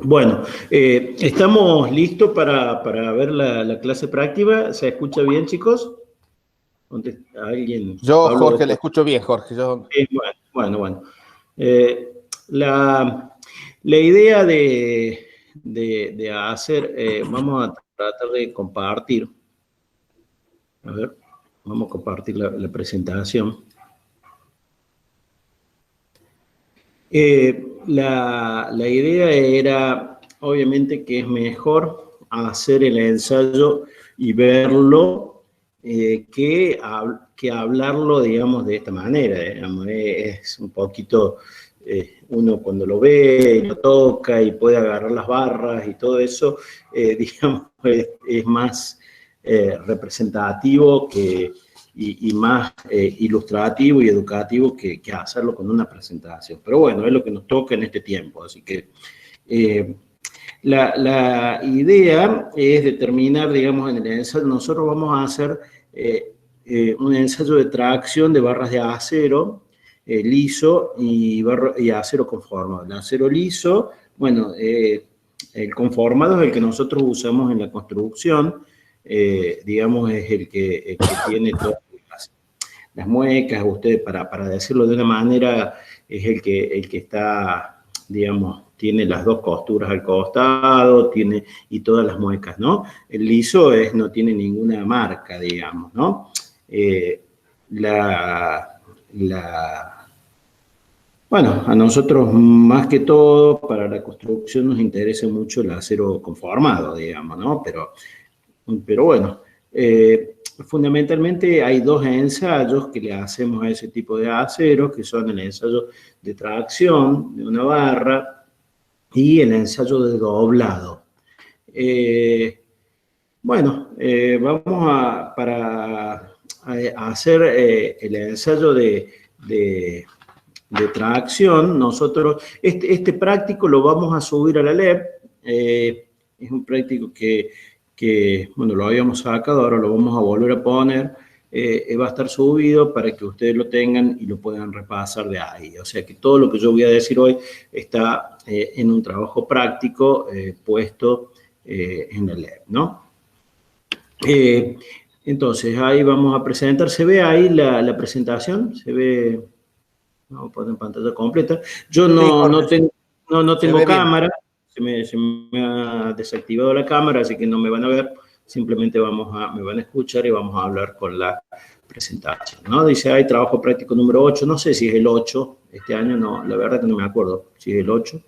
Bueno, estamos listos para ver la clase práctica. ¿Se escucha bien, chicos? ¿Alguien? Yo, Pablo, Jorge, le escucho bien, Jorge. bueno. La idea de hacer, vamos a tratar de compartir. A ver, vamos a compartir la presentación. La idea era, obviamente, que es mejor hacer el ensayo y verlo que hablarlo, digamos, de esta manera. Digamos. Es un poquito, uno cuando lo ve, lo toca y puede agarrar las barras y todo eso, digamos, es más representativo y más ilustrativo y educativo que hacerlo con una presentación. Pero bueno, es lo que nos toca en este tiempo. Así que la idea es determinar, digamos, en el ensayo, nosotros vamos a hacer un ensayo de tracción de barras de acero liso y acero conformado. El acero liso, bueno, el conformado es el que nosotros usamos en la construcción, digamos, es el que tiene todas las muecas. Usted, para decirlo de una manera, es el que está, digamos, tiene las dos costuras al costado, tiene y todas las muecas, ¿no? El liso no tiene ninguna marca, digamos, ¿no? Bueno, a nosotros más que todo para la construcción nos interesa mucho el acero conformado, digamos, ¿no? Pero bueno, fundamentalmente hay dos ensayos que le hacemos a ese tipo de acero, que son el ensayo de tracción de una barra y el ensayo de doblado. Para hacer el ensayo de tracción, nosotros, este práctico lo vamos a subir a la LEP. Es un práctico que, bueno, lo habíamos sacado, ahora lo vamos a volver a poner. Va a estar subido para que ustedes lo tengan y lo puedan repasar de ahí. O sea que todo lo que yo voy a decir hoy está en un trabajo práctico puesto en el LEP, ¿no? Entonces, ahí vamos a presentar. ¿Se ve ahí la presentación? ¿Se ve? Vamos a poner en pantalla completa. Yo no tengo cámara, se me ha desactivado la cámara, así que no me van a ver, simplemente me van a escuchar y vamos a hablar con la presentación, ¿no? Dice, hay trabajo práctico número 8, no sé si es el 8, este año no, la verdad que no me acuerdo si es el 8.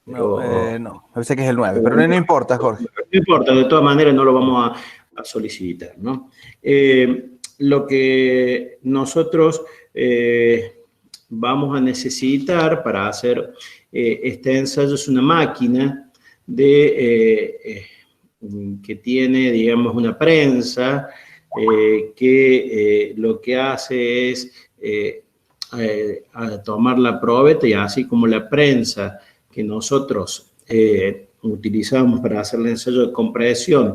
Pero, no, parece que es el 9, pero no importa, Jorge. No importa, de todas maneras no lo vamos a solicitar, ¿no? Lo que nosotros vamos a necesitar para hacer este ensayo es una máquina que tiene, digamos, una prensa que lo que hace es tomar la probeta, y así como la prensa que nosotros utilizamos para hacer el ensayo de compresión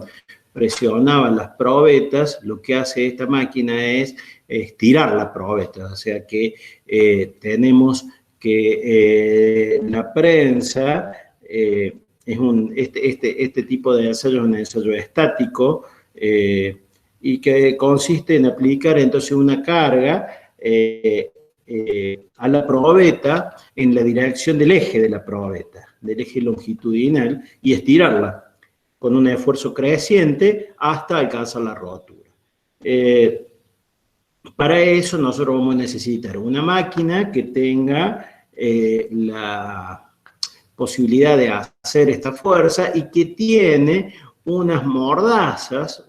presionaban las probetas, lo que hace esta máquina es estirar las probetas, o sea que tenemos que la prensa este tipo de ensayo es un ensayo estático y que consiste en aplicar entonces una carga a la probeta en la dirección del eje de la probeta, del eje longitudinal, y estirarla con un esfuerzo creciente hasta alcanzar la rotura. Para eso nosotros vamos a necesitar una máquina que tenga la posibilidad de hacer esta fuerza y que tiene unas mordazas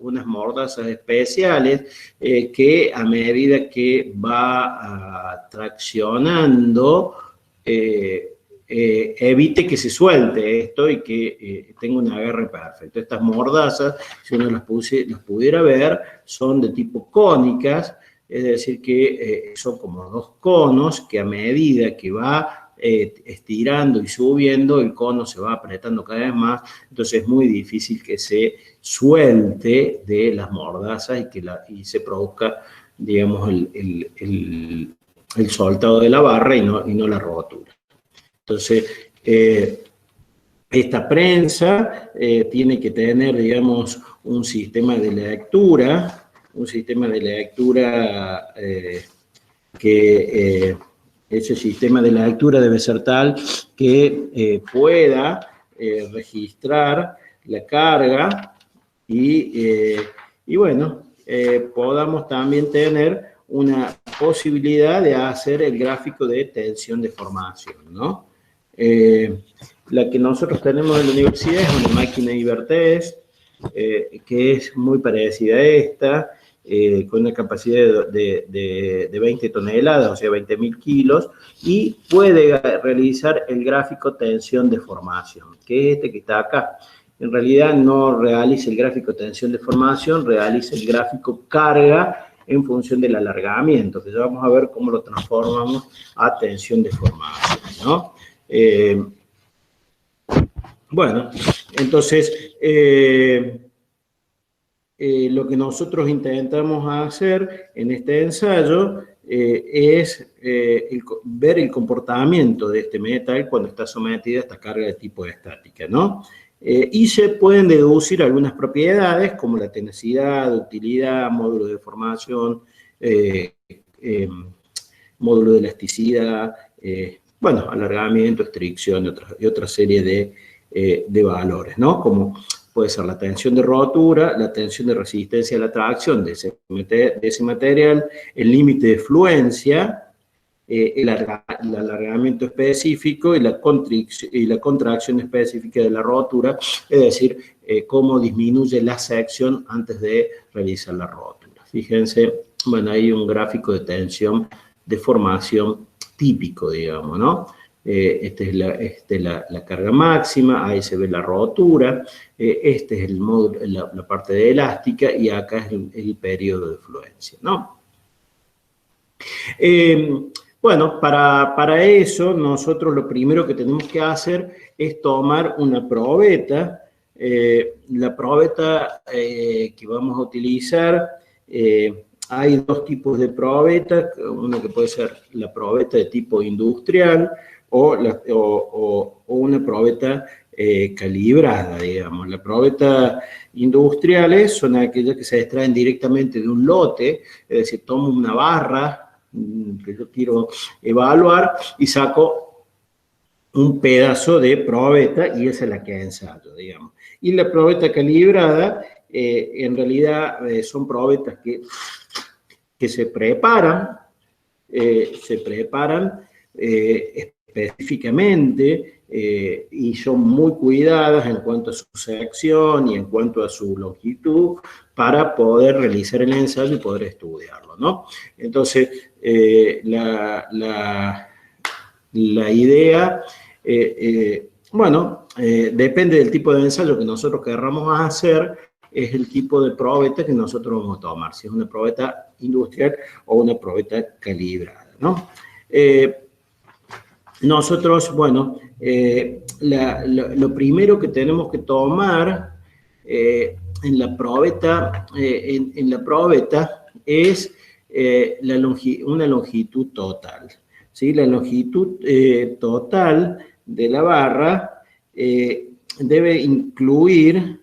especiales que a medida que va traccionando evite que se suelte esto y que tenga un agarre perfecto. Estas mordazas, si uno las pudiera ver, son de tipo cónicas, es decir, que son como dos conos que a medida que va estirando y subiendo, el cono se va apretando cada vez más, entonces es muy difícil que se suelte de las mordazas y se produzca, digamos, el soltado de la barra y no la rotura. Entonces, esta prensa tiene que tener, digamos, un sistema de lectura, que ese sistema de lectura debe ser tal que pueda registrar la carga y bueno, podamos también tener una posibilidad de hacer el gráfico de tensión-deformación, ¿no? La que nosotros tenemos en la universidad es una máquina Ibertest, que es muy parecida a esta, con una capacidad de 20 toneladas, o sea, 20.000 kilos, y puede realizar el gráfico tensión-deformación, que es este que está acá. En realidad no realiza el gráfico tensión-deformación, realiza el gráfico carga en función del alargamiento, que ya vamos a ver cómo lo transformamos a tensión-deformación, ¿no? Bueno, entonces, lo que nosotros intentamos hacer en este ensayo es ver el comportamiento de este metal cuando está sometido a esta carga de tipo estática, ¿no? Y se pueden deducir algunas propiedades como la tenacidad, utilidad, módulo de deformación, módulo de elasticidad, bueno, alargamiento, estricción y otra serie de valores, ¿no? Como puede ser la tensión de rotura, la tensión de resistencia a la tracción de ese material, el límite de fluencia, el alargamiento específico y la contracción específica de la rotura, es decir, cómo disminuye la sección antes de realizar la rotura. Fíjense, bueno, hay un gráfico de tensión de formación típico, digamos, ¿no? Esta es la carga máxima, ahí se ve la rotura, este es el módulo, la parte de elástica, y acá es el periodo de fluencia, ¿no? Bueno, para eso nosotros lo primero que tenemos que hacer es tomar una probeta. La probeta que vamos a utilizar, hay dos tipos de probeta, una que puede ser la probeta de tipo industrial o una probeta calibrada, digamos. Las probetas industriales son aquellas que se extraen directamente de un lote, es decir, tomo una barra que yo quiero evaluar y saco un pedazo de probeta y esa es la que ensayo, digamos. Y la probeta calibrada, en realidad son probetas que se preparan específicamente y son muy cuidadas en cuanto a su sección y en cuanto a su longitud para poder realizar el ensayo y poder estudiarlo, ¿no? Entonces, la idea, bueno, depende del tipo de ensayo que nosotros querramos hacer, es el tipo de probeta que nosotros vamos a tomar, si es una probeta industrial o una probeta calibrada, ¿no? Nosotros, bueno, lo primero que tenemos que tomar en la probeta es una longitud total, ¿sí? La longitud total de la barra debe incluir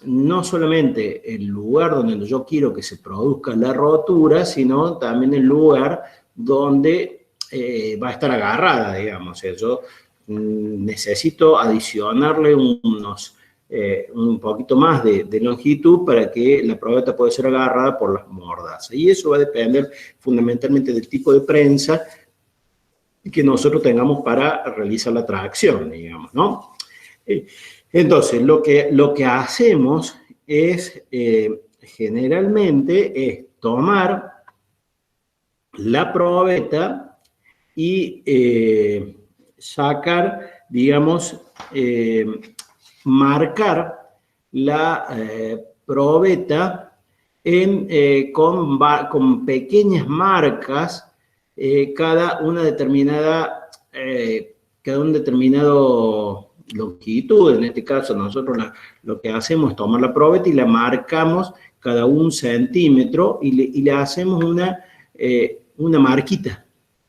no solamente el lugar donde yo quiero que se produzca la rotura, sino también el lugar donde va a estar agarrada, digamos. O sea, yo necesito adicionarle un poquito más de longitud para que la probeta pueda ser agarrada por las mordazas. Y eso va a depender fundamentalmente del tipo de prensa que nosotros tengamos para realizar la tracción, digamos, ¿no? Entonces, lo que hacemos es, generalmente, es tomar la probeta y sacar, digamos, marcar la probeta con pequeñas marcas, cada una determinado longitud. En este caso, nosotros lo que hacemos es tomar la probeta y la marcamos cada 1 centímetro y le hacemos una marquita,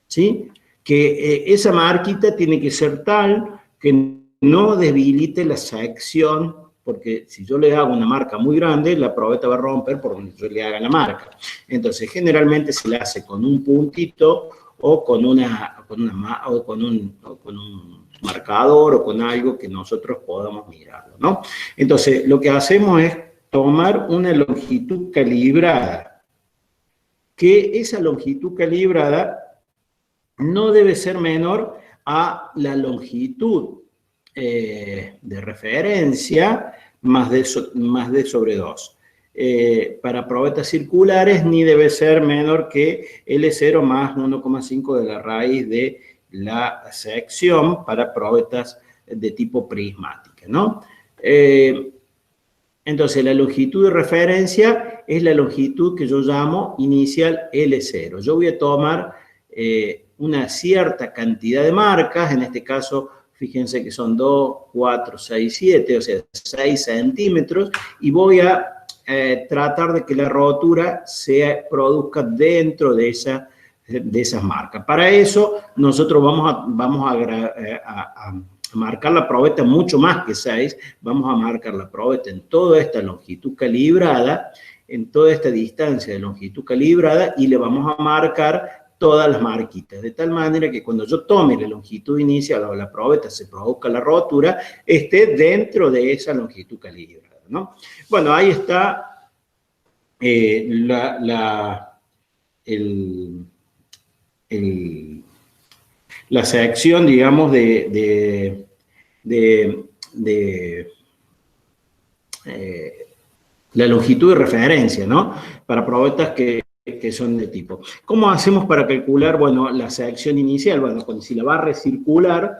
¿sí? Que esa marquita tiene que ser tal que no debilite la sección, porque si yo le hago una marca muy grande, la probeta va a romper por donde yo le haga la marca. Entonces, generalmente se le hace con un puntito o con un marcador o con algo que nosotros podamos mirarlo, ¿no? Entonces, lo que hacemos es tomar una longitud calibrada, que esa longitud calibrada no debe ser menor a la longitud de referencia más D sobre 2. Para probetas circulares ni debe ser menor que L0 más 1,5 de la raíz de la sección para probetas de tipo prismática, ¿no? Entonces, la longitud de referencia es la longitud que yo llamo inicial L0. Yo voy a tomar una cierta cantidad de marcas, en este caso, fíjense que son 2, 4, 6, 7, o sea, 6 centímetros, y voy a tratar de que la rotura se produzca dentro de esas marcas. Para eso, nosotros vamos a marcar la probeta mucho más que 6, vamos a marcar la probeta en toda esta longitud calibrada, en toda esta distancia de longitud calibrada, y le vamos a marcar todas las marquitas, de tal manera que cuando yo tome la longitud inicial o la probeta se produzca la rotura, esté dentro de esa longitud calibrada, ¿no? Bueno, ahí está la sección, digamos, de la longitud de referencia, ¿no? Para probetas que son de tipo. ¿Cómo hacemos para calcular, bueno, la sección inicial? Bueno, si la barra es circular,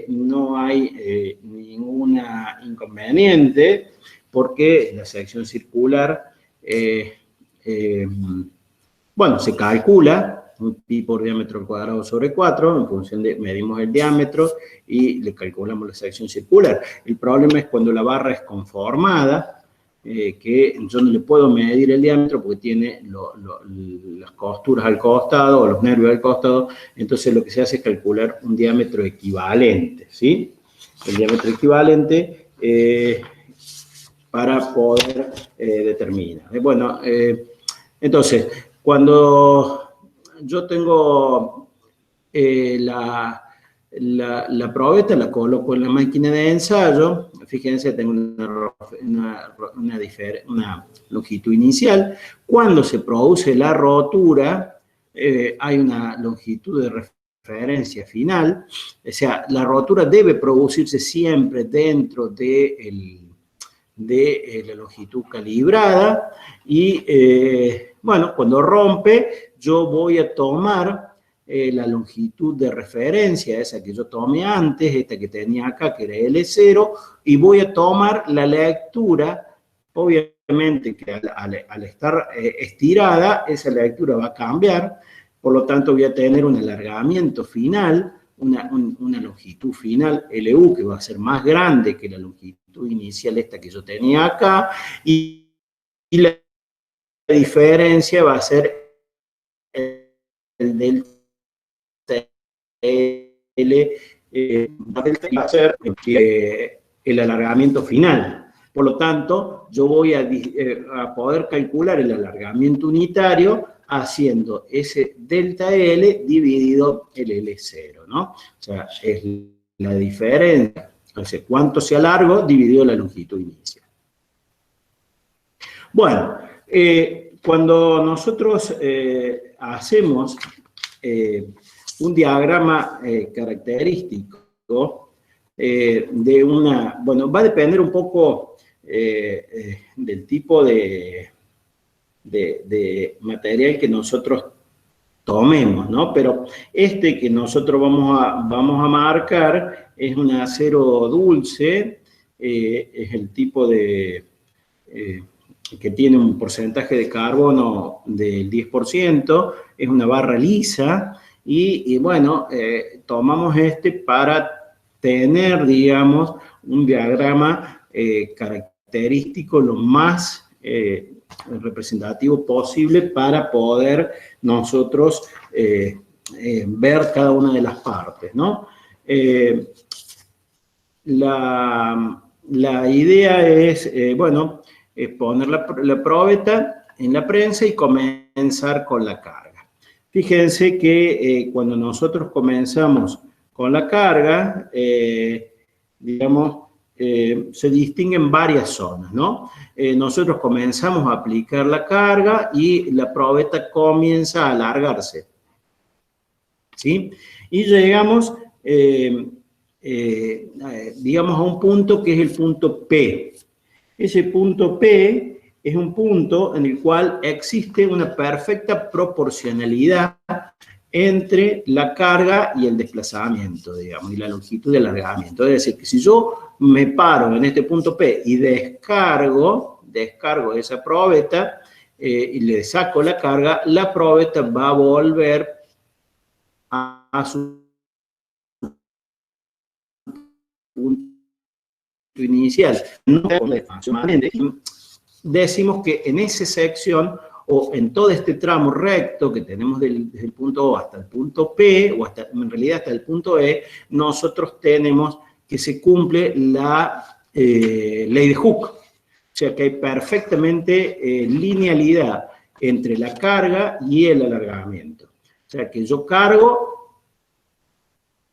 no hay ningún inconveniente, porque la sección circular, bueno, se calcula pi por diámetro al cuadrado sobre 4, en función de, medimos el diámetro y le calculamos la sección circular. El problema es cuando la barra es conformada, que yo no le puedo medir el diámetro porque tiene las costuras al costado o los nervios al costado, entonces lo que se hace es calcular un diámetro equivalente, ¿sí? El diámetro equivalente para poder determinar. Bueno, entonces, cuando yo tengo la probeta, la coloco en la máquina de ensayo, fíjense, tengo una longitud inicial. Cuando se produce la rotura, hay una longitud de referencia final, o sea, la rotura debe producirse siempre dentro de la longitud calibrada y, bueno, cuando rompe, yo voy a tomar la longitud de referencia, esa que yo tomé antes, esta que tenía acá, que era L0, y voy a tomar la lectura, obviamente que al estar estirada, esa lectura va a cambiar, por lo tanto voy a tener un alargamiento final, una longitud final LU, que va a ser más grande que la longitud inicial esta que yo tenía acá, y la diferencia va a ser el delta L, va a ser el alargamiento final. Por lo tanto, yo voy a poder calcular el alargamiento unitario haciendo ese delta L dividido el L0, ¿no? O sea, es la diferencia, o sea, cuánto se alargó dividido la longitud inicial. Bueno, cuando nosotros hacemos un diagrama característico de una, bueno, va a depender un poco del tipo de material que nosotros tomemos, ¿no? Pero este que nosotros vamos a marcar es un acero dulce, es el tipo de que tiene un porcentaje de carbono del 10%, es una barra lisa, y bueno, tomamos este para tener, digamos, un diagrama característico lo más representativo posible para poder nosotros ver cada una de las partes, ¿no? la idea es, bueno, poner la probeta en la prensa y comenzar con la carga. Fíjense que cuando nosotros comenzamos con la carga, digamos, se distinguen varias zonas, ¿no? Nosotros comenzamos a aplicar la carga y la probeta comienza a alargarse, ¿sí? Y llegamos, digamos, a un punto que es el punto P. Ese punto P es un punto en el cual existe una perfecta proporcionalidad entre la carga y el desplazamiento, digamos, y la longitud de alargamiento. Es decir, que si yo me paro en este punto P y descargo esa probeta y le saco la carga, la probeta va a volver a su punto inicial. No decimos que en esa sección o en todo este tramo recto que tenemos desde el punto O hasta el punto P, o hasta, en realidad hasta el punto E, nosotros tenemos que se cumple la ley de Hooke. O sea que hay perfectamente linealidad entre la carga y el alargamiento. O sea que yo cargo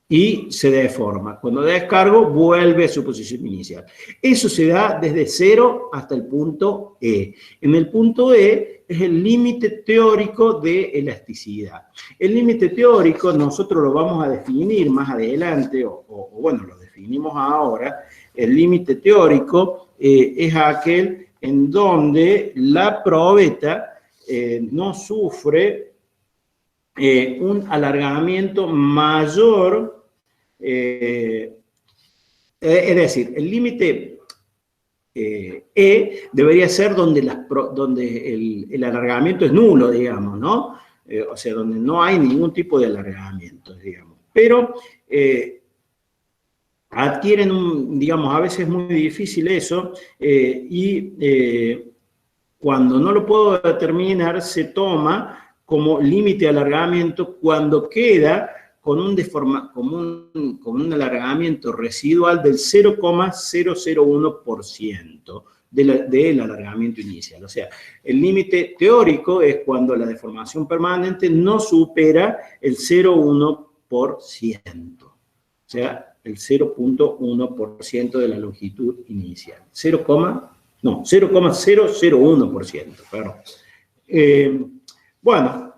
y se deforma. Cuando descargo, vuelve a su posición inicial. Eso se da desde 0 hasta el punto E. En el punto E es el límite teórico de elasticidad. El límite teórico nosotros lo vamos a definir más adelante, o bueno, lo definimos ahora. El límite teórico es aquel en donde la probeta no sufre un alargamiento mayor. Es decir, el límite E debería ser donde el alargamiento es nulo, digamos, ¿no? O sea, donde no hay ningún tipo de alargamiento, digamos. Pero adquieren, digamos, a veces es muy difícil eso, cuando no lo puedo determinar, se toma como límite de alargamiento cuando queda con un alargamiento residual del 0,001% del alargamiento inicial. O sea, el límite teórico es cuando la deformación permanente no supera el 0,1%. O sea, el 0,1% de la longitud inicial. 0,001%, perdón. Bueno,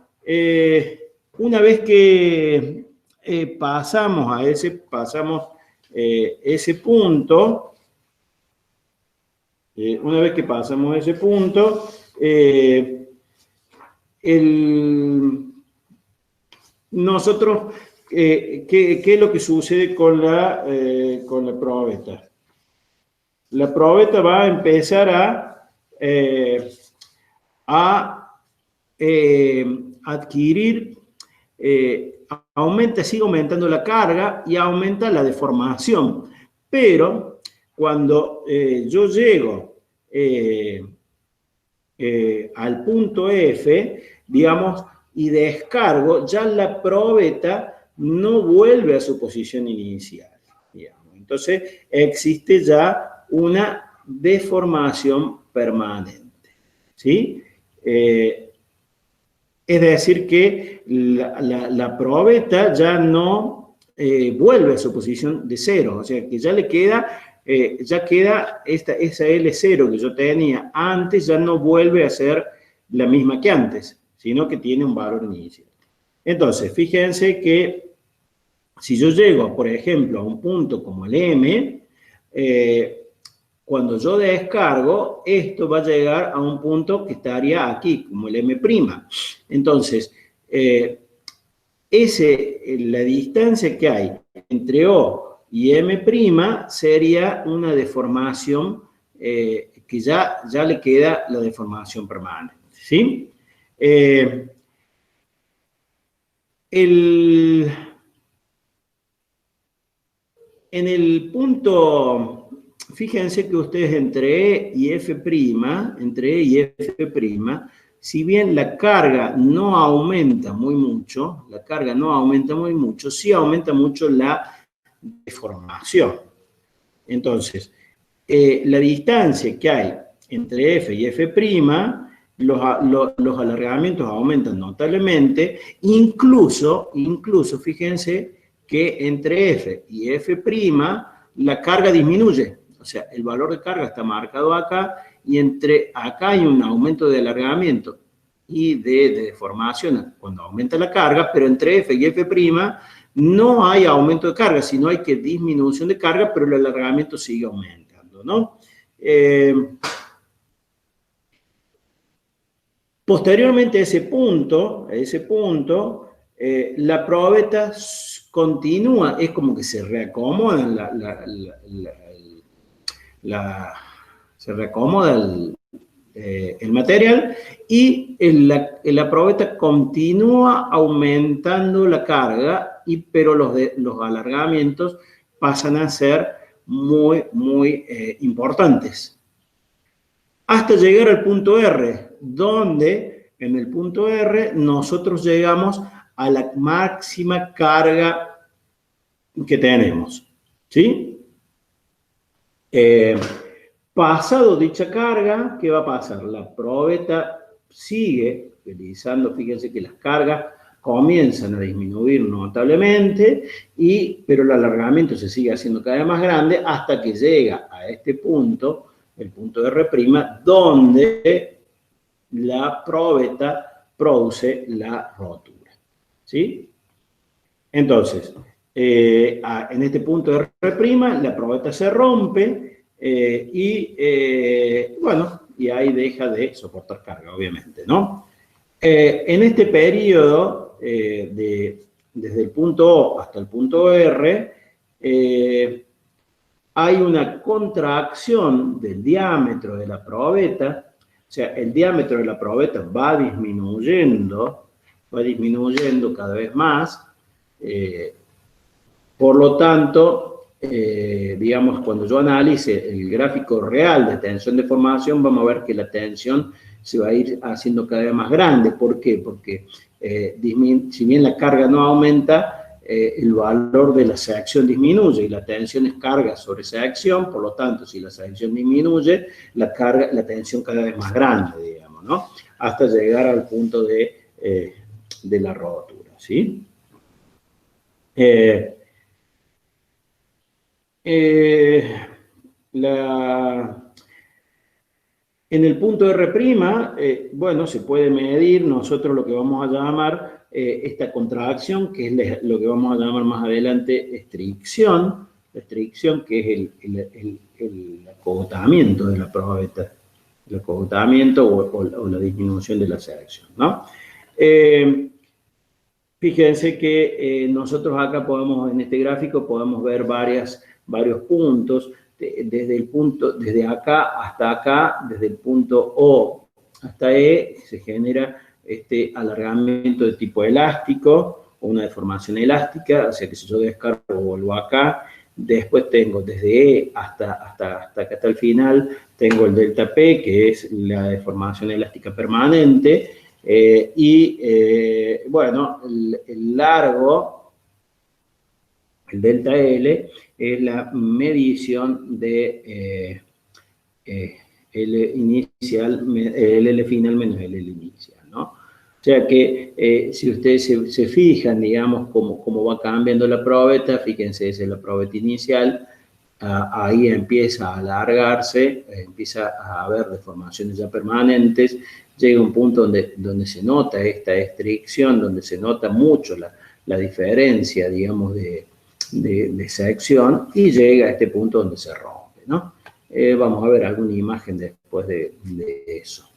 una vez que pasamos ese punto, una vez que pasamos ese punto, nosotros, ¿qué es lo que sucede con la probeta? La probeta va a empezar a adquirir, sigue aumentando la carga y aumenta la deformación. Pero cuando yo llego al punto F, digamos, y descargo, ya la probeta no vuelve a su posición inicial, digamos. Entonces existe ya una deformación permanente, ¿sí? Es decir que la probeta ya no vuelve a su posición de 0, o sea que ya queda esa L0 que yo tenía antes, ya no vuelve a ser la misma que antes, sino que tiene un valor inicial. Entonces, fíjense que si yo llego, por ejemplo, a un punto como el M, cuando yo descargo, esto va a llegar a un punto que estaría aquí, como el M'. Entonces, la distancia que hay entre O y M' sería una deformación que ya le queda la deformación permanente, ¿sí? En el punto, fíjense que ustedes entre E y F', si bien la carga no aumenta muy mucho, sí aumenta mucho la deformación. Entonces, la distancia que hay entre F y F', los alargamientos aumentan notablemente, incluso, fíjense que entre F y F' la carga disminuye, o sea, el valor de carga está marcado acá, y entre acá hay un aumento de alargamiento y de deformación cuando aumenta la carga, pero entre F y F' no hay aumento de carga, sino hay que disminución de carga, pero el alargamiento sigue aumentando, ¿no? Posteriormente a ese punto, la probeta continúa, es como que se reacomoda se reacomoda el material, y la probeta continúa aumentando la carga, pero los alargamientos pasan a ser muy, muy importantes. Hasta llegar al punto R, donde en el punto R nosotros llegamos a la máxima carga que tenemos, ¿sí? Pasado dicha carga, ¿qué va a pasar? La probeta sigue utilizando, fíjense que las cargas comienzan a disminuir notablemente, pero el alargamiento se sigue haciendo cada vez más grande hasta que llega a este punto, el punto R', donde la probeta produce la rotura, ¿sí? Entonces, en este punto R', la probeta se rompe, bueno, y ahí deja de soportar carga, obviamente, ¿no? En este periodo, desde el punto O hasta el punto R, hay una contracción del diámetro de la probeta, o sea, el diámetro de la probeta va disminuyendo cada vez más, por lo tanto, digamos, cuando yo analice el gráfico real de tensión-deformación, vamos a ver que la tensión se va a ir haciendo cada vez más grande. ¿Por qué? Porque si bien la carga no aumenta, el valor de la sección disminuye, y la tensión es carga sobre sección, por lo tanto, si la sección disminuye, la tensión cada vez más grande, digamos, ¿no? Hasta llegar al punto de la rotura, ¿sí? En el punto R', bueno, se puede medir nosotros lo que vamos a llamar esta contracción, que es lo que vamos a llamar más adelante estricción, que es el acogotamiento de la probeta, el acogotamiento o la disminución de la sección, ¿no? Fíjense que nosotros acá en este gráfico podemos ver varios puntos, desde acá hasta acá, desde el punto O hasta E, se genera este alargamiento de tipo elástico, o una deformación elástica, o sea que si yo descargo o vuelvo acá, después tengo desde E hasta el final, tengo el delta P, que es la deformación elástica permanente, bueno, el largo, el delta L, es la medición de L inicial, L final menos L inicial, ¿no? O sea que si ustedes se fijan, digamos, cómo va cambiando la probeta, fíjense, esa es la probeta inicial, ahí empieza a alargarse, empieza a haber deformaciones ya permanentes, llega un punto donde se nota esta estricción, donde se nota mucho la diferencia, digamos, de sección, y llega a este punto donde se rompe, ¿no? Vamos a ver alguna imagen después de eso.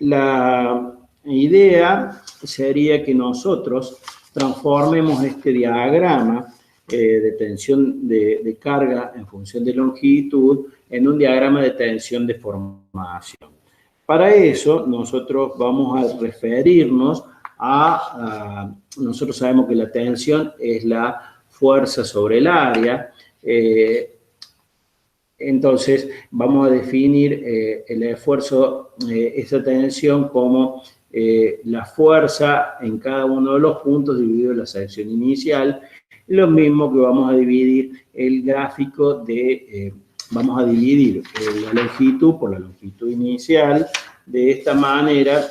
La idea sería que nosotros transformemos este diagrama de tensión de carga en función de longitud en un diagrama de tensión de formación. Para eso, nosotros vamos a referirnos nosotros sabemos que la tensión es la fuerza sobre el área, entonces vamos a definir el esfuerzo, esa tensión como la fuerza en cada uno de los puntos dividido la sección inicial. Lo mismo que vamos a dividir el gráfico de, vamos a dividir la longitud por la longitud inicial. De esta manera,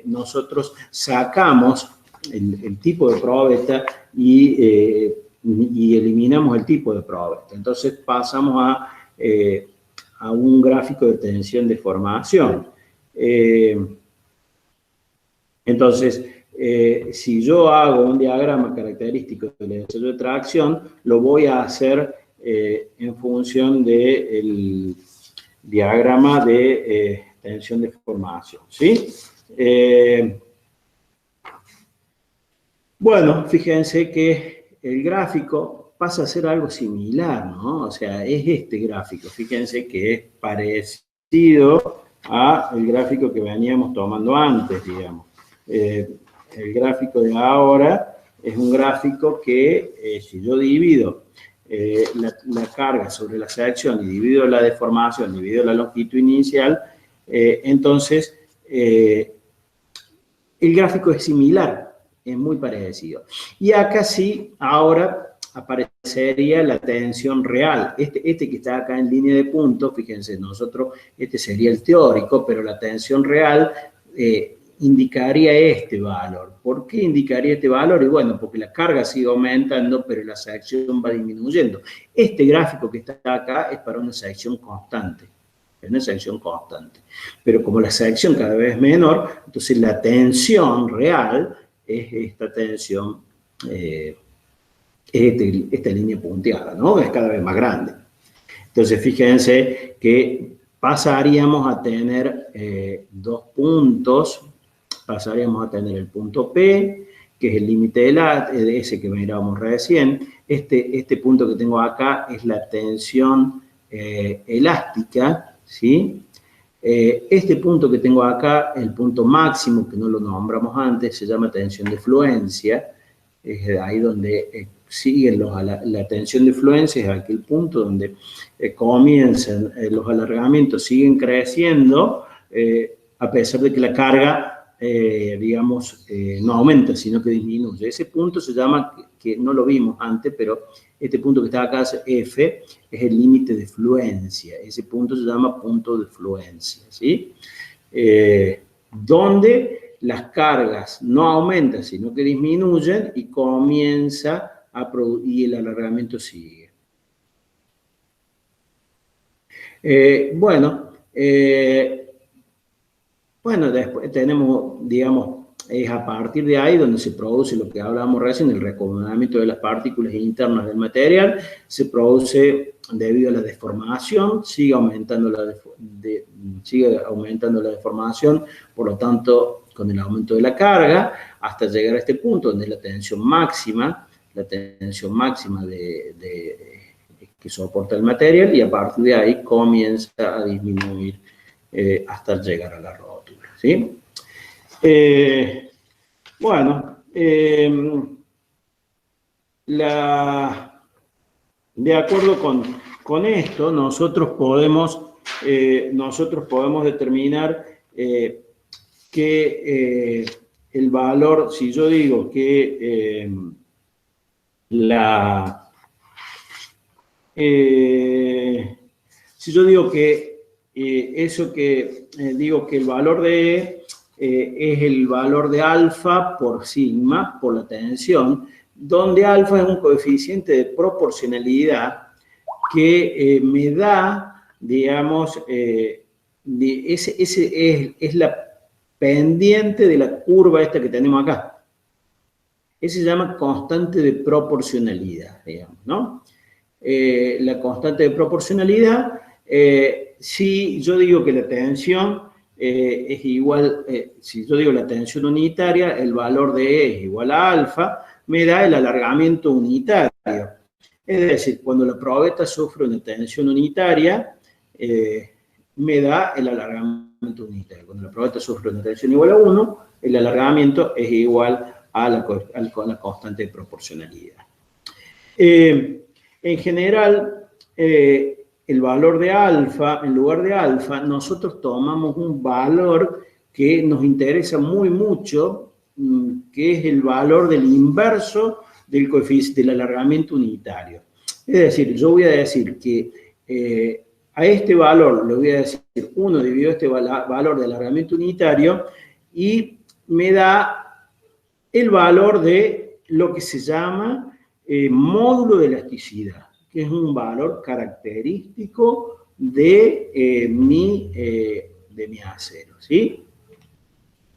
nosotros sacamos el tipo de probeta y eliminamos el tipo de probeta. Entonces pasamos a un gráfico de tensión de formación. Entonces, si yo hago un diagrama característico del ensayo de tracción, lo voy a hacer en función del diagrama de tensión de formación, ¿sí? Bueno, fíjense que el gráfico pasa a ser algo similar, ¿no? O sea, es este gráfico. Fíjense que es parecido al gráfico que veníamos tomando antes, digamos. El gráfico de ahora es un gráfico que, si yo divido la carga sobre la sección y divido la deformación, divido la longitud inicial, entonces el gráfico es similar. Es muy parecido. Y acá sí, ahora aparecería la tensión real. Este que está acá en línea de punto, fíjense, nosotros, este sería el teórico, pero la tensión real indicaría este valor. ¿Por qué indicaría este valor? Y bueno, porque la carga sigue aumentando, pero la sección va disminuyendo. Este gráfico que está acá es para una sección constante. Es una sección constante. Pero como la sección cada vez es menor, entonces la tensión real es esta tensión, esta línea punteada, ¿no? Es cada vez más grande. Entonces, fíjense que pasaríamos a tener dos puntos. Pasaríamos a tener el punto P, que es el límite de ese que mirábamos recién. Este punto que tengo acá es la tensión elástica, ¿sí? Este punto que tengo acá, el punto máximo, que no lo nombramos antes, se llama tensión de fluencia. Es ahí donde siguen la tensión de fluencia, es aquel punto donde comienzan los alargamientos, siguen creciendo, a pesar de que la carga, digamos, no aumenta, sino que disminuye. Ese punto se llama, que no lo vimos antes, pero este punto que está acá, F, es el límite de fluencia. Ese punto se llama punto de fluencia, ¿sí? Donde las cargas no aumentan, sino que disminuyen y comienza a producir, y el alargamiento sigue. Bueno, después tenemos, digamos, es a partir de ahí donde se produce lo que hablábamos recién, el reacomodamiento de las partículas internas del material. Se produce debido a la deformación, sigue aumentando la deformación, por lo tanto, con el aumento de la carga, hasta llegar a este punto donde es la tensión máxima que soporta el material, y a partir de ahí comienza a disminuir hasta llegar a la rótula, ¿sí? Bueno, de acuerdo con esto, nosotros podemos determinar que el valor, si yo digo que si yo digo que digo que el valor de E es el valor de alfa por sigma, por la tensión, donde alfa es un coeficiente de proporcionalidad que me da, digamos, es la pendiente de la curva esta que tenemos acá. Ese se llama constante de proporcionalidad, digamos, ¿no? La constante de proporcionalidad, si yo digo que la tensión es igual, si yo digo la tensión unitaria, el valor de E es igual a alfa, me da el alargamiento unitario. Es decir, cuando la probeta sufre una tensión unitaria, me da el alargamiento unitario. Cuando la probeta sufre una tensión igual a 1, el alargamiento es igual a la constante de proporcionalidad. En general, el valor de alfa, en lugar de alfa, nosotros tomamos un valor que nos interesa mucho, que es el valor del inverso del coeficiente del alargamiento unitario. Es decir, yo voy a decir que a este valor le voy a decir 1 dividido este valor de alargamiento unitario y me da el valor de lo que se llama módulo de elasticidad, que es un valor característico de mi acero, ¿sí?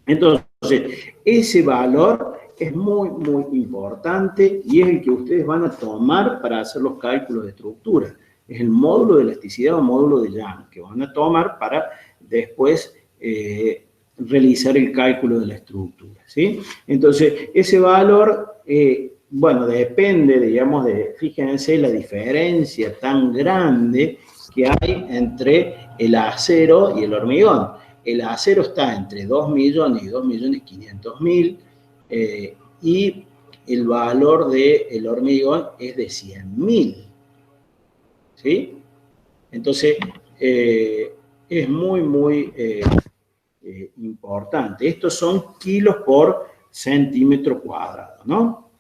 Entonces, ese valor es muy importante y es el que ustedes van a tomar para hacer los cálculos de estructura. Es el módulo de elasticidad o módulo de Young que van a tomar para después realizar el cálculo de la estructura, ¿sí? Entonces, ese valor, bueno, depende, digamos, fíjense la diferencia tan grande que hay entre el acero y el hormigón. El acero está entre 2 millones y 2.500.000 y el valor del hormigón es de 100.000. ¿Sí? Entonces, es muy importante. Estos son kilos por centímetro cuadrado, ¿no?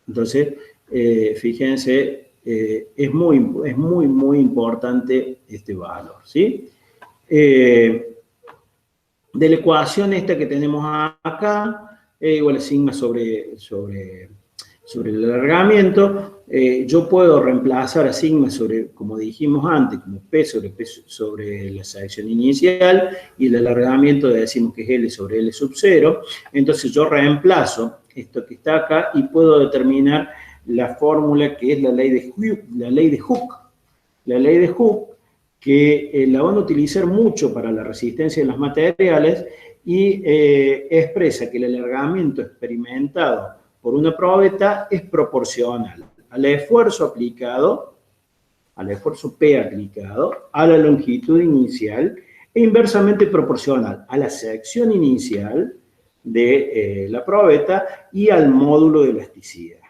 Entonces, fíjense, es muy importante este valor, ¿sí? De la ecuación esta que tenemos acá, igual a sigma sobre el alargamiento, yo puedo reemplazar a sigma sobre, como dijimos antes, como P sobre la sección inicial, y el alargamiento decimos que es L sobre L sub 0. Entonces yo reemplazo esto que está acá y puedo determinar la fórmula que es la ley de Hooke. La ley de Hooke, que la van a utilizar mucho para la resistencia de los materiales y expresa que el alargamiento experimentado por una probeta es proporcional al esfuerzo aplicado, al esfuerzo P aplicado, a la longitud inicial e inversamente proporcional a la sección inicial de la probeta y al módulo de elasticidad.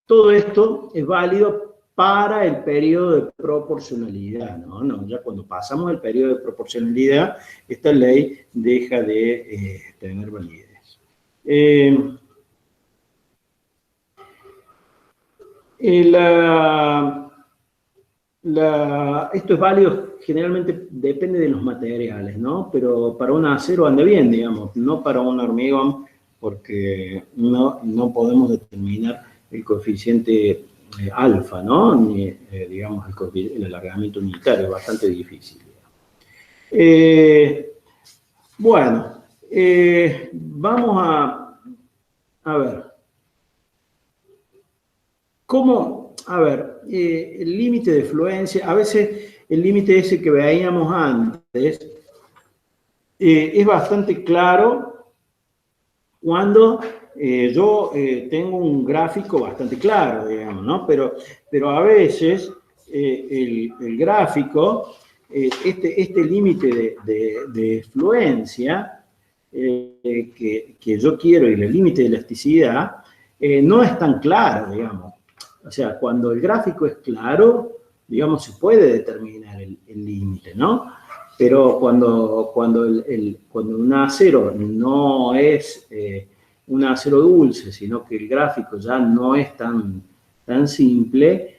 Todo esto es válido para el periodo de proporcionalidad, ¿no? Ya cuando pasamos el periodo de proporcionalidad, esta ley deja de tener validez. Esto es válido, generalmente depende de los materiales, ¿no? Pero para un acero anda bien, digamos, no para un hormigón, porque no podemos determinar el coeficiente alfa, ¿no? Ni, digamos, el alargamiento unitario, es bastante difícil. Bueno, vamos a ver. ¿Cómo? A ver, el límite de fluencia, a veces el límite ese que veíamos antes es bastante claro cuando yo tengo un gráfico bastante claro, digamos, ¿no? Pero a veces el gráfico, este límite de fluencia que yo quiero y el límite de elasticidad no es tan claro, digamos. O sea, cuando el gráfico es claro, digamos, se puede determinar el límite, ¿no? Pero cuando un acero no es un acero dulce, sino que el gráfico ya no es tan simple,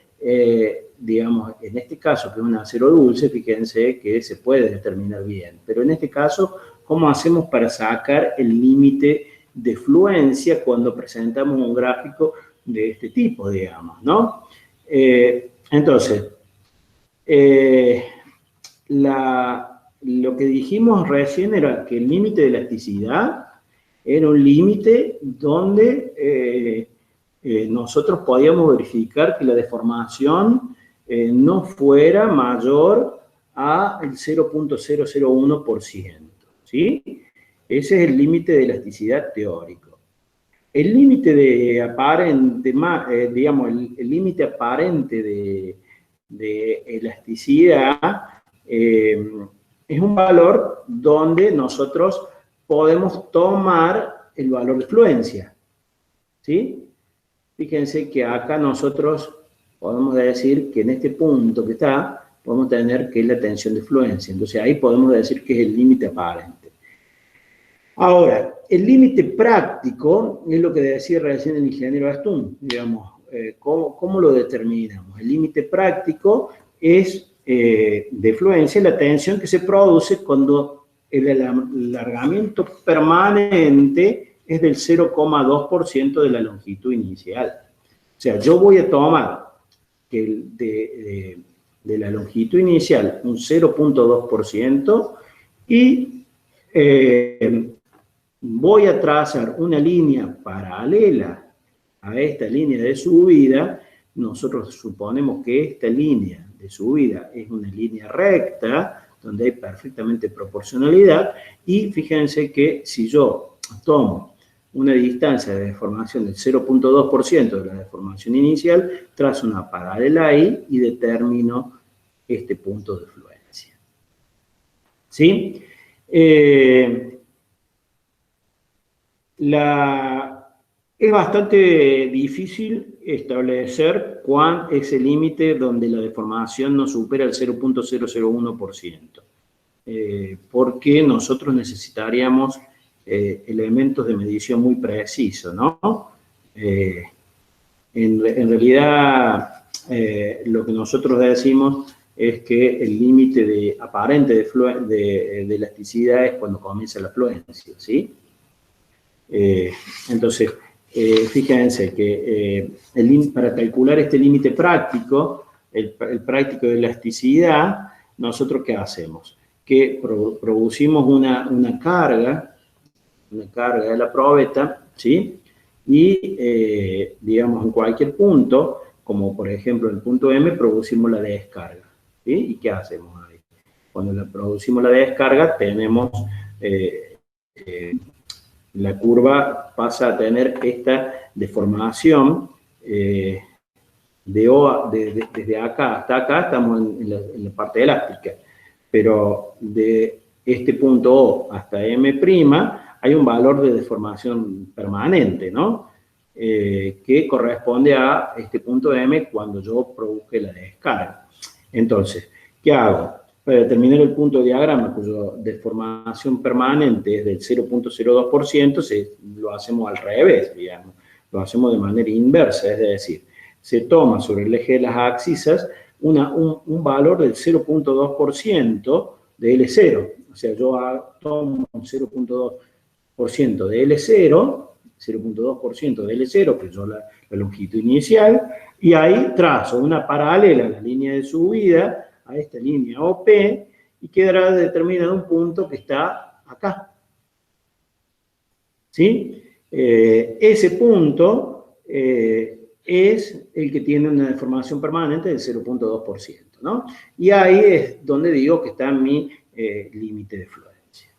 digamos, en este caso, que es un acero dulce, fíjense que se puede determinar bien. Pero en este caso, ¿cómo hacemos para sacar el límite de fluencia cuando presentamos un gráfico de este tipo, digamos, ¿no? Entonces, lo que dijimos recién era que el límite de elasticidad era un límite donde nosotros podíamos verificar que la deformación no fuera mayor al 0.001%, ¿sí? Ese es el límite de elasticidad teórico. El límite de aparente, digamos, el límite aparente de elasticidad es un valor donde nosotros podemos tomar el valor de fluencia, ¿sí? Fíjense que acá nosotros podemos decir que en este punto que está, podemos tener que es la tensión de fluencia. Entonces ahí podemos decir que es el límite aparente. Ahora, el límite práctico es lo que decía recién el ingeniero Astún, digamos, ¿cómo lo determinamos? El límite práctico es de fluencia la tensión que se produce cuando el alargamiento permanente es del 0,2% de la longitud inicial. O sea, yo voy a tomar de la longitud inicial un 0,2% y voy a trazar una línea paralela a esta línea de subida. Nosotros suponemos que esta línea de subida es una línea recta, donde hay perfectamente proporcionalidad, y fíjense que si yo tomo una distancia de deformación del 0,2% de la deformación inicial, trazo una paralela ahí y determino este punto de fluencia. ¿Sí? Es bastante difícil establecer cuál es el límite donde la deformación no supera el 0,001%, porque nosotros necesitaríamos elementos de medición muy precisos, ¿no? En realidad, lo que nosotros decimos es que el límite aparente de elasticidad es cuando comienza la fluencia, ¿sí? Entonces, fíjense que para calcular este límite práctico, el práctico de elasticidad, nosotros ¿qué hacemos? Que producimos una carga de la probeta, ¿sí? Y, digamos, en cualquier punto, como por ejemplo en el punto M, producimos la descarga, ¿sí? ¿Y qué hacemos ahí? Cuando producimos la descarga, tenemos... la curva pasa a tener esta deformación desde acá hasta acá, estamos en la parte elástica, pero de este punto O hasta M' hay un valor de deformación permanente, ¿no? Que corresponde a este punto M cuando yo produje la descarga. Entonces, ¿qué hago? Para determinar el punto de diagrama cuya deformación permanente es del 0,02%, lo hacemos al revés, digamos. Lo hacemos de manera inversa, es decir, se toma sobre el eje de las abscisas un valor del 0,2% de L0. O sea, yo tomo un 0,2% de L0, 0,2% de L0, que es la longitud inicial, y ahí trazo una paralela a la línea de subida, a esta línea OP, y quedará determinado un punto que está acá. ¿Sí? Ese punto es el que tiene una deformación permanente del 0,2%, ¿no? Y ahí es donde digo que está mi límite de fluencia.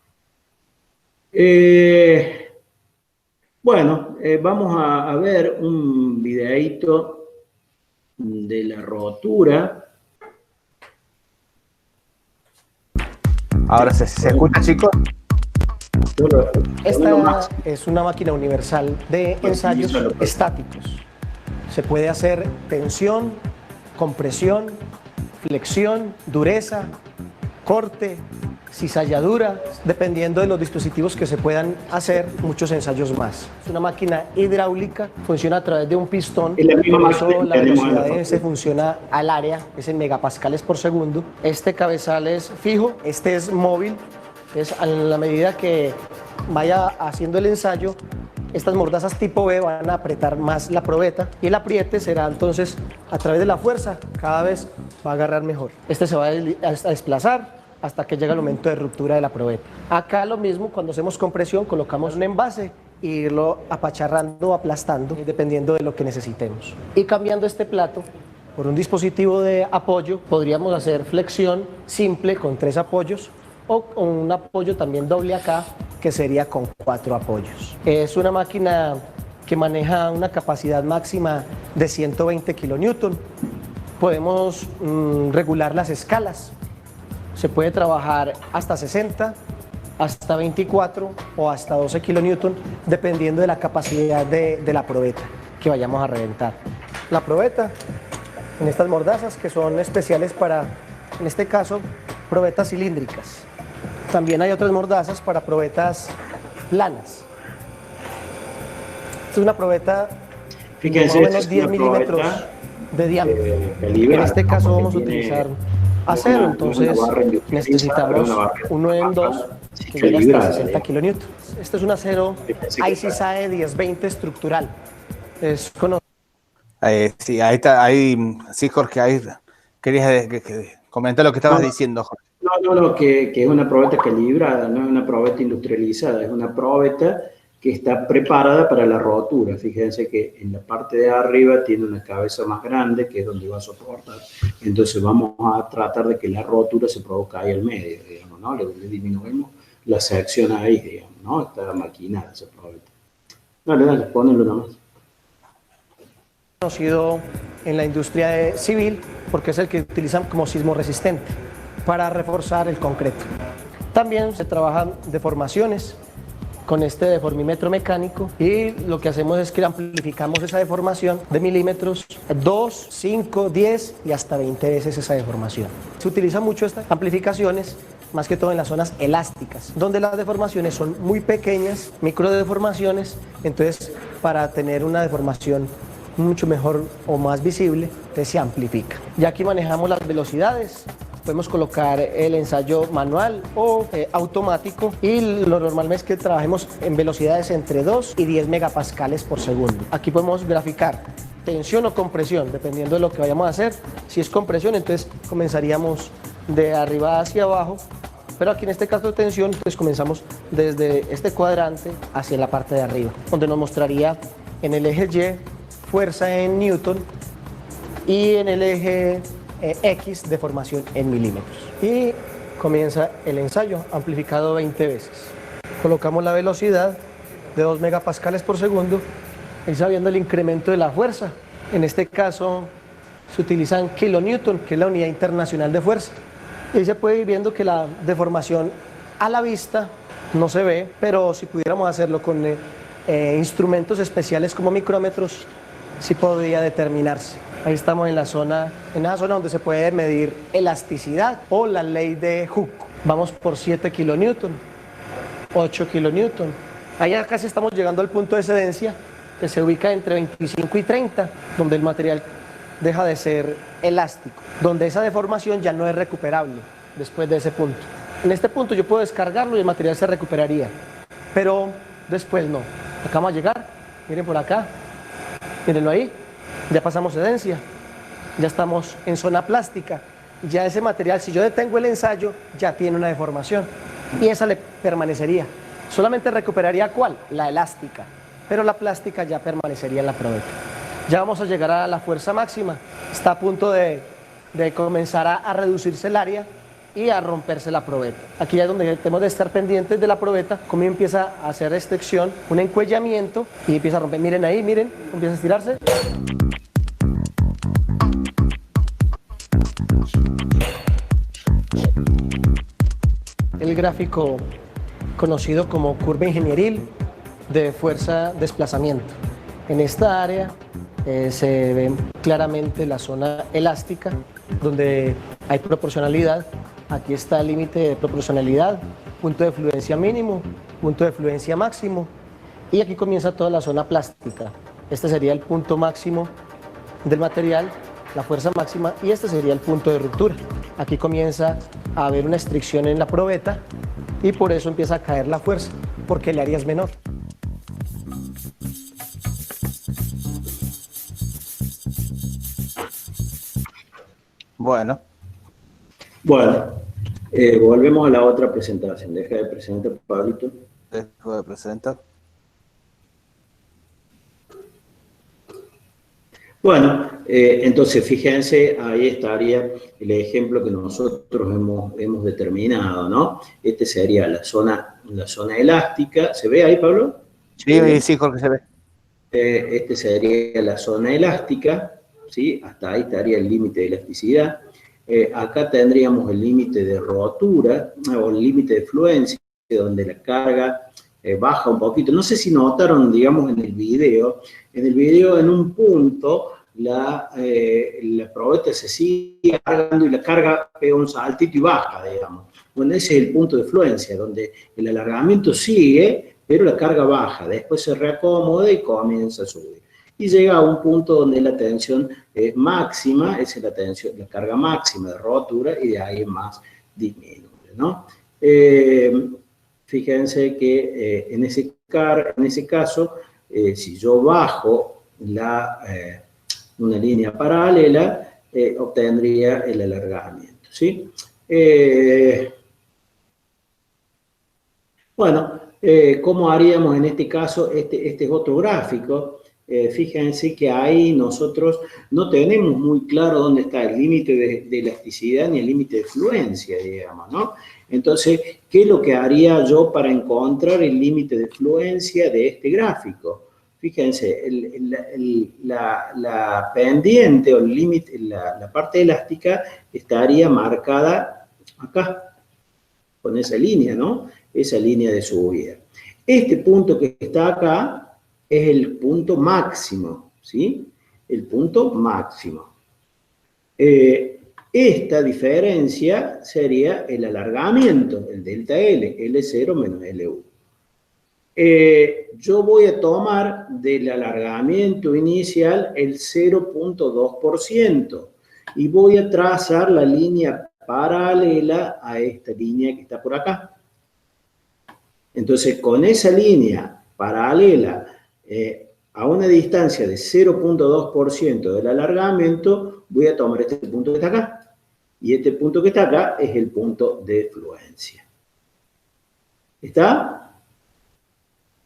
Bueno, vamos a ver un videíto de la rotura. Ahora se escucha, chicos. Esta es una máquina universal de ensayos estáticos. Se puede hacer tensión, compresión, flexión, dureza, corte, cizalladura, dependiendo de los dispositivos que se puedan hacer, muchos ensayos más. Es una máquina hidráulica, funciona a través de un pistón, por eso la velocidad de ese funciona al área, es en megapascales por segundo. Este cabezal es fijo, este es móvil, es a la medida que vaya haciendo el ensayo, estas mordazas tipo B van a apretar más la probeta y el apriete será entonces a través de la fuerza, cada vez va a agarrar mejor. Este se va a desplazar hasta que llega el momento de ruptura de la probeta. Acá lo mismo, cuando hacemos compresión, colocamos un envase e irlo apacharrando o aplastando, dependiendo de lo que necesitemos. Y cambiando este plato por un dispositivo de apoyo, podríamos hacer flexión simple con 3 apoyos o con un apoyo también doble acá, que sería con 4 apoyos. Es una máquina que maneja una capacidad máxima de 120 kilonewton. Podemos regular las escalas. Se puede trabajar hasta 60, hasta 24 o hasta 12 kilonewton, dependiendo de la capacidad de la probeta que vayamos a reventar. La probeta, en estas mordazas que son especiales para en este caso, probetas cilíndricas. También hay otras mordazas para probetas planas. Esta es una probeta de más o menos 10 milímetros de diámetro. En este caso vamos a utilizar acero, entonces necesitamos un 9 en 2 que llega hasta 60 kilonewtons. Este es un acero ICSAE 1020 estructural. Es conocido. Sí, ahí está, sí, Jorge, ahí querías comentar lo que estabas diciendo, Jorge. No, que es una probeta calibrada, no es una probeta industrializada, es una probeta que está preparada para la rotura. Fíjense que en la parte de arriba tiene una cabeza más grande, que es donde va a soportar. Entonces vamos a tratar de que la rotura se produzca ahí al medio, digamos, ¿no? Le disminuimos la sección ahí, digamos, ¿no? Está maquinada esa probeta. Dale, ponelo nomás. Conocido en la industria civil porque es el que utilizan como sismo resistente para reforzar el concreto. También se trabajan deformaciones con este deformímetro mecánico y lo que hacemos es que amplificamos esa deformación de milímetros 2, 5, 10 y hasta 20 veces esa deformación. Se utilizan mucho estas amplificaciones más que todo en las zonas elásticas, donde las deformaciones son muy pequeñas, microdeformaciones, entonces para tener una deformación mucho mejor o más visible, entonces se amplifica. Ya aquí manejamos las velocidades, podemos colocar el ensayo manual o automático y lo normal es que trabajemos en velocidades entre 2 y 10 megapascales por segundo. Aquí podemos graficar tensión o compresión, dependiendo de lo que vayamos a hacer. Si es compresión, entonces comenzaríamos de arriba hacia abajo, pero aquí en este caso de tensión, entonces comenzamos desde este cuadrante hacia la parte de arriba, donde nos mostraría en el eje Y fuerza en newton y en el eje X deformación en milímetros. Y comienza el ensayo amplificado 20 veces. Colocamos la velocidad de 2 megapascales por segundo y sabiendo el incremento de la fuerza. En este caso se utilizan kilonewton, que es la unidad internacional de fuerza. Y se puede ir viendo que la deformación a la vista no se ve, pero si pudiéramos hacerlo con instrumentos especiales como micrómetros, sí podría determinarse. Ahí estamos en esa zona donde se puede medir elasticidad o la ley de Hooke. Vamos por 7 kilonewton, 8 kilonewton. Ahí casi estamos llegando al punto de excedencia que se ubica entre 25 y 30, donde el material deja de ser elástico, donde esa deformación ya no es recuperable después de ese punto. En este punto yo puedo descargarlo y el material se recuperaría, pero después no. Acá vamos a llegar, miren por acá, mírenlo ahí, ya pasamos excedencia, ya estamos en zona plástica, ya ese material, si yo detengo el ensayo, ya tiene una deformación y esa le permanecería. Solamente recuperaría ¿cuál? La elástica, pero la plástica ya permanecería en la probeta. Ya vamos a llegar a la fuerza máxima, está a punto de comenzar a reducirse el área y a romperse la probeta. Aquí ya es donde tenemos de estar pendientes de la probeta, cómo empieza a hacer extensión, un encuellamiento y empieza a romper. Miren ahí, miren, empieza a estirarse. El gráfico conocido como curva ingenieril de fuerza-desplazamiento. En esta área se ve claramente la zona elástica, donde hay proporcionalidad. Aquí está el límite de proporcionalidad, punto de fluencia mínimo, punto de fluencia máximo, y aquí comienza toda la zona plástica. Este sería el punto máximo del material, la fuerza máxima, y este sería el punto de ruptura. Aquí comienza a haber una estricción en la probeta y por eso empieza a caer la fuerza, porque el área es menor. Bueno, volvemos a la otra presentación. Deja de presentar, Pablito. Dejo de presentar. Bueno, entonces fíjense, ahí estaría el ejemplo que nosotros hemos determinado, ¿no? Este sería la zona elástica. ¿Se ve ahí, Pablo? Sí, Jorge, se ve. Este sería la zona elástica, ¿sí? Hasta ahí estaría el límite de elasticidad. Acá tendríamos el límite de rotura o el límite de fluencia, donde la carga baja un poquito. No sé si notaron, digamos, en el video en un punto la probeta se sigue cargando y la carga pega un saltito y baja, digamos. Bueno, ese es el punto de fluencia, donde el alargamiento sigue, pero la carga baja, después se reacomoda y comienza a subir. Y llega a un punto donde la tensión es máxima, esa es la carga máxima de rotura, y de ahí más disminuye, ¿no? Fíjense que en ese caso, si yo bajo una línea paralela, obtendría el alargamiento, ¿sí? Bueno, ¿cómo haríamos en este caso? Este es otro gráfico. Fíjense que ahí nosotros no tenemos muy claro dónde está el límite de elasticidad ni el límite de fluencia, digamos, ¿no? Entonces, ¿qué es lo que haría yo para encontrar el límite de fluencia de este gráfico? Fíjense, la pendiente o el límite, la parte elástica estaría marcada acá, con esa línea, ¿no? Esa línea de subida. Este punto que está acá es el punto máximo, ¿sí? El punto máximo. Esta diferencia sería el alargamiento, el delta L, L0 menos LU. Yo voy a tomar del alargamiento inicial el 0.2% y voy a trazar la línea paralela a esta línea que está por acá. Entonces, con esa línea paralela a una distancia de 0.2% del alargamiento, voy a tomar este punto que está acá. Y este punto que está acá es el punto de fluencia. ¿Está?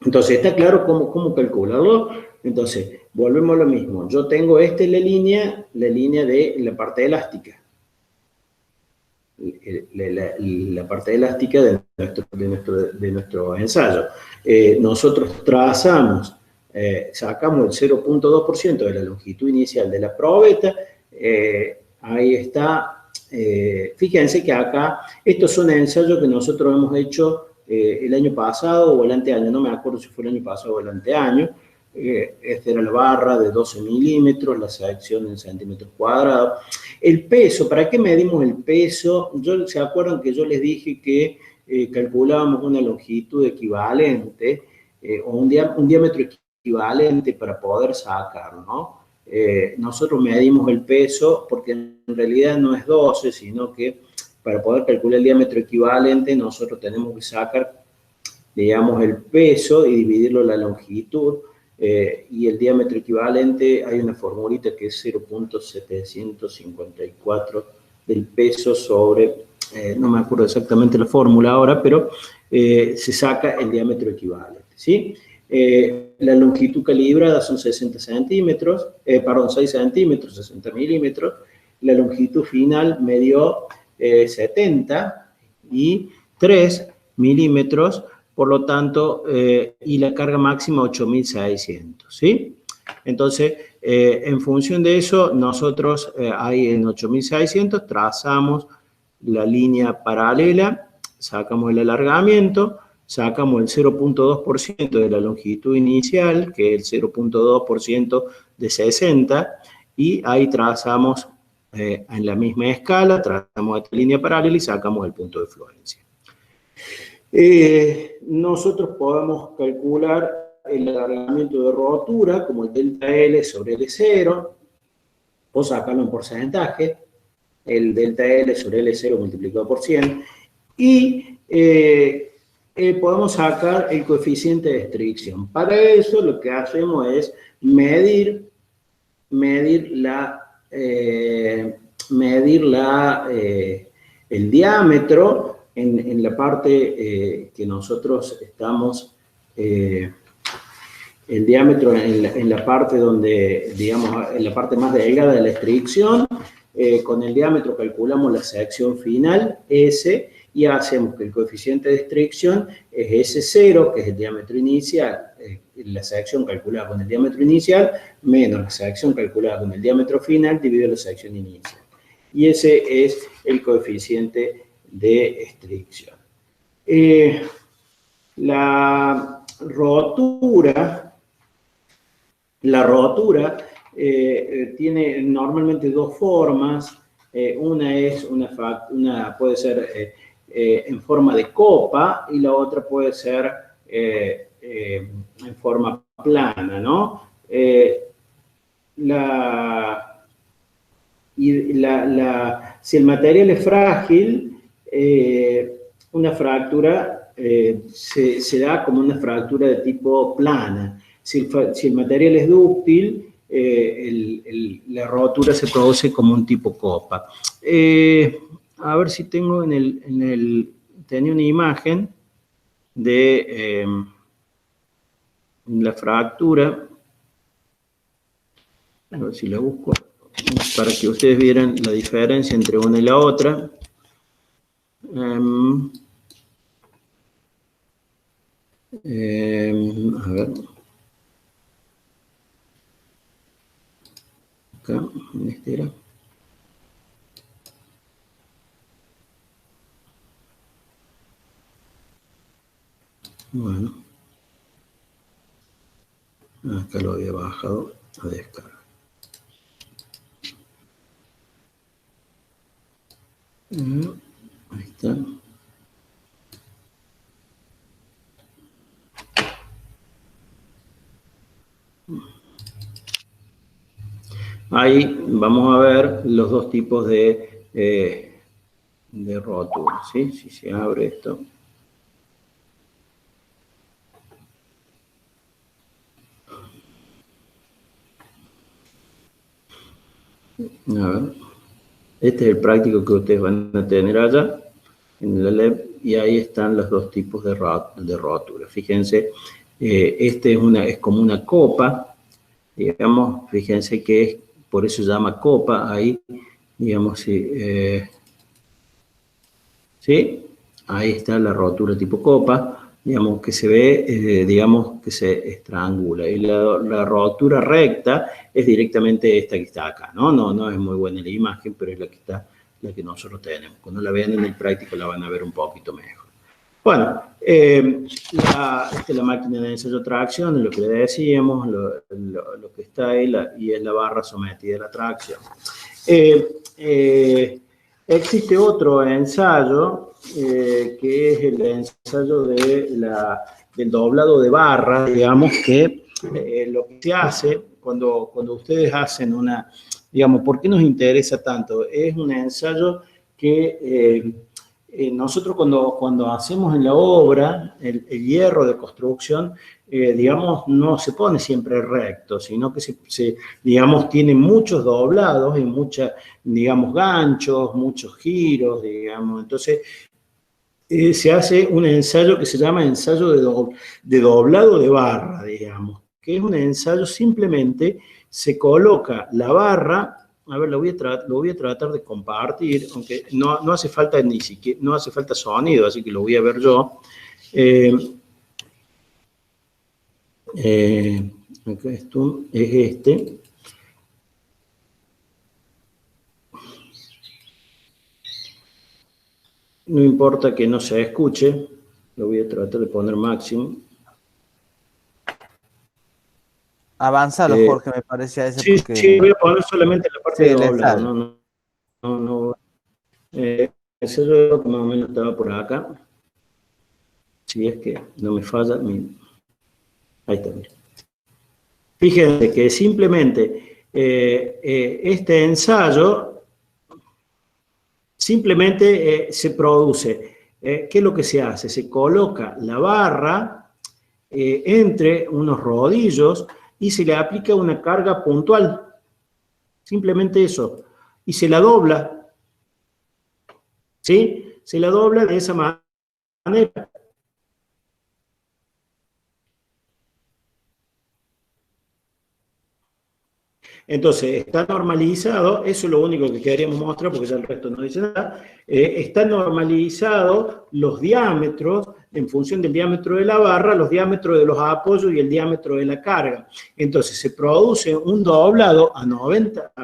Entonces, ¿está claro cómo calcularlo? Entonces, volvemos a lo mismo. Yo tengo la línea de la parte elástica. La parte elástica de nuestro ensayo. Nosotros trazamos, sacamos el 0.2% de la longitud inicial de la probeta, ahí está. Fíjense que acá, estos son ensayos que nosotros hemos hecho el año pasado o el anteaño, no me acuerdo si fue el año pasado o el anteaño. Esta era la barra de 12 milímetros, la sección en centímetros cuadrados. El peso, ¿para qué medimos el peso? ¿Se acuerdan que yo les dije que calculábamos una longitud equivalente o un diámetro equivalente para poder sacar, ¿no? Nosotros medimos el peso porque en realidad no es 12, sino que para poder calcular el diámetro equivalente nosotros tenemos que sacar, digamos, el peso y dividirlo en la longitud. Y el diámetro equivalente, hay una formulita que es 0.754 del peso sobre, no me acuerdo exactamente la fórmula ahora, pero se saca el diámetro equivalente, ¿sí? La longitud calibrada son 60 centímetros, 6 centímetros, 60 milímetros. La longitud final me dio 73 milímetros. Por lo tanto, y la carga máxima 8.600, ¿sí? Entonces, en función de eso, nosotros ahí en 8.600 trazamos la línea paralela, sacamos el alargamiento, sacamos el 0.2% de la longitud inicial, que es el 0.2% de 60, y ahí trazamos en la misma escala, trazamos esta línea paralela y sacamos el punto de fluencia. Nosotros podemos calcular el alargamiento de rotura como el delta L sobre L0, o sacarlo en porcentaje, el delta L sobre L0 multiplicado por 100, y podemos sacar el coeficiente de estricción. Para eso lo que hacemos es medir el diámetro en la parte que nosotros estamos, el diámetro en la parte donde, digamos, en la parte más delgada de la estricción, con el diámetro calculamos la sección final, S, y hacemos que el coeficiente de estricción es S0, que es el diámetro inicial, la sección calculada con el diámetro inicial, menos la sección calculada con el diámetro final, dividido la sección inicial. Y ese es el coeficiente de estricción. La rotura tiene normalmente dos formas. Una es puede ser en forma de copa y la otra puede ser en forma plana, ¿no? Si el material es frágil, una fractura se da como una fractura de tipo plana. Si el material es dúctil, la rotura se produce como un tipo copa. A ver si tengo tenía una imagen de la fractura. A ver si la busco, para que ustedes vieran la diferencia entre una y la otra. A ver. Acá, en este era. Bueno. Acá lo había bajado a descarga. Ahí está. Ahí vamos a ver los dos tipos de rótulo, ¿sí? Si se abre esto. A ver. Este es el práctico que ustedes van a tener allá en la LEB y ahí están los dos tipos de rótulo. Fíjense, este es como una copa, digamos, fíjense que por eso se llama copa, ahí, digamos, ¿sí? Ahí está la rotura tipo copa, digamos, que se ve, digamos, que se estrangula. Y la rotura recta es directamente esta que está acá, ¿no? No es muy buena la imagen, pero es la que nosotros tenemos. Cuando la vean en el práctico la van a ver un poquito mejor. Bueno, esta es la máquina de ensayo de tracción, lo que le decíamos, lo que está ahí, y es la barra sometida a la tracción. Existe otro ensayo, que es el ensayo del doblado de barra, digamos, que lo que se hace cuando ustedes hacen digamos, ¿por qué nos interesa tanto? Es un ensayo que nosotros cuando hacemos en la obra, el hierro de construcción, digamos, no se pone siempre recto, sino que digamos, tiene muchos doblados y digamos, ganchos, muchos giros, digamos. Entonces, se hace un ensayo que se llama ensayo de doblado de barra, digamos, que es un ensayo simplemente, se coloca la barra. A ver, lo voy a tratar de compartir, aunque no hace falta ni siquiera, no hace falta sonido, así que lo voy a ver yo. Acá esto es este. No importa que no se escuche, lo voy a tratar de poner máximo. Avanzalo, Jorge, me parece a ese. Sí, porque... sí, voy a poner solamente la parte de doblado. No. Eso yo más o menos estaba por acá. Si es que no me falla. Ahí está. Fíjense que simplemente este ensayo simplemente se produce. ¿Qué es lo que se hace? Se coloca la barra entre unos rodillos y se le aplica una carga puntual. Simplemente eso. Y se la dobla. ¿Sí? Se la dobla de esa manera. Entonces, está normalizado, eso es lo único que queríamos mostrar, porque ya el resto no dice nada, está normalizado los diámetros, en función del diámetro de la barra, los diámetros de los apoyos y el diámetro de la carga. Entonces, se produce un doblado a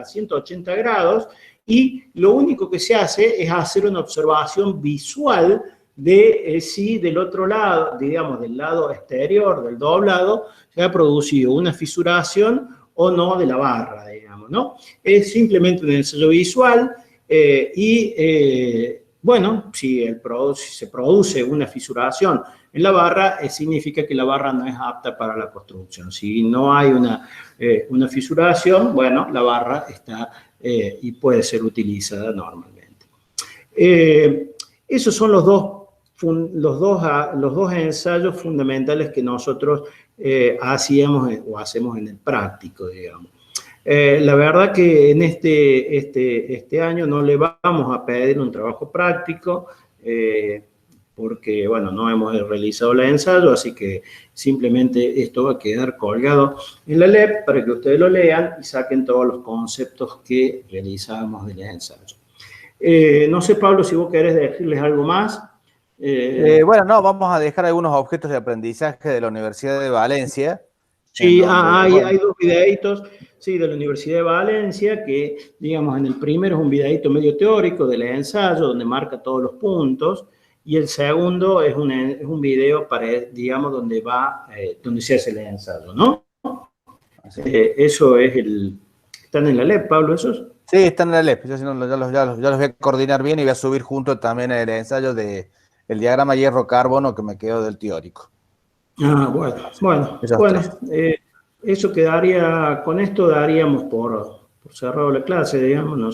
180 grados, y lo único que se hace es hacer una observación visual de si del otro lado, digamos, del lado exterior del doblado, se ha producido una fisuración o no de la barra, digamos, ¿no? Es simplemente un ensayo visual bueno, si se produce una fisuración en la barra, significa que la barra no es apta para la construcción. Si no hay una fisuración, bueno, la barra está y puede ser utilizada normalmente. Esos son los dos ensayos fundamentales que nosotros hacíamos o hacemos en el práctico, digamos. La verdad que en este año no le vamos a pedir un trabajo práctico porque, bueno, no hemos realizado el ensayo, así que simplemente esto va a quedar colgado en la LEP para que ustedes lo lean y saquen todos los conceptos que realizamos del ensayo. No sé, Pablo, si vos querés decirles algo más. Bueno, no, vamos a dejar algunos objetos de aprendizaje de la Universidad de Valencia. Sí, hay dos videitos, sí, de la Universidad de Valencia, que, digamos, en el primero es un videito medio teórico del ensayo, donde marca todos los puntos, y el segundo es un video para, digamos, donde se hace el ensayo, ¿no? Eso es ¿están en la LEP, Pablo, esos? Sí, están en la LEP, yo ya los voy a coordinar bien y voy a subir junto también el ensayo del diagrama hierro-carbono que me quedó del teórico. Bueno, eso quedaría, con esto daríamos por cerrado la clase, digamos, ¿no?